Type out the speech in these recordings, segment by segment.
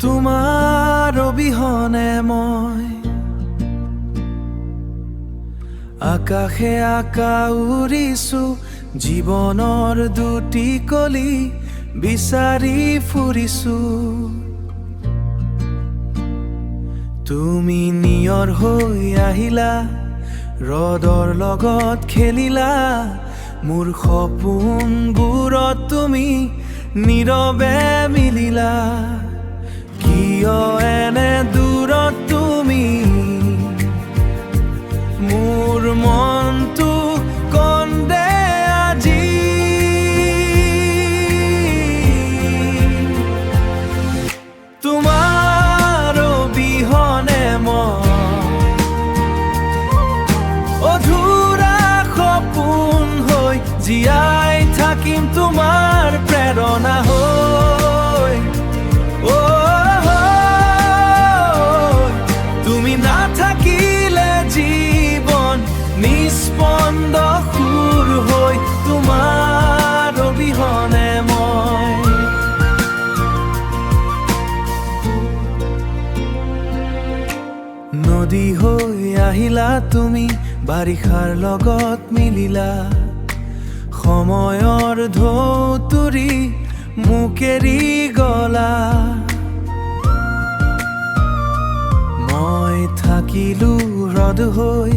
তোমাৰ অবিহনে মই আকাশে উৰিছো, জীৱনৰ দুটি কলি বিচাৰি ফুৰিছো। তুমি নিয়ৰ হৈ আহিলা, ৰ'দৰ লগত খেলিলা, মোৰ সপোনবোৰত তুমি নীৰৱে মিলিলা। কিয় এনে দূৰত তুমি, মোৰ মনটো কন্দে আজি। তোমাৰ অবিহনে মই অধুৰা সপোন হৈ জীয়াই থাকিম, তোমাৰ প্ৰেৰণা হৈ। তুমি নাথাকিলে জীৱন নিস্পন্দ সুৰ হৈ, তোমাৰ অবিহনে মই। নদী হৈ আহিলা তুমি, বাৰিষাৰ লগত মিলিলা, সময়ৰ ঢৌ তুৰি মোক এৰি গলা। মই থাকিলো হ্ৰদ হৈ,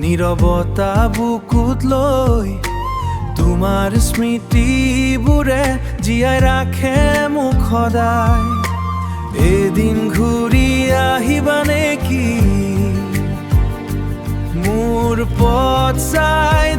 নীৰৱতা বুকুত লৈ, তোমাৰ স্মৃতিবোৰে জীয়াই ৰাখে মোক সদায়। এদিন ঘূৰি আহিবা নেকি, মোৰ পথ চাই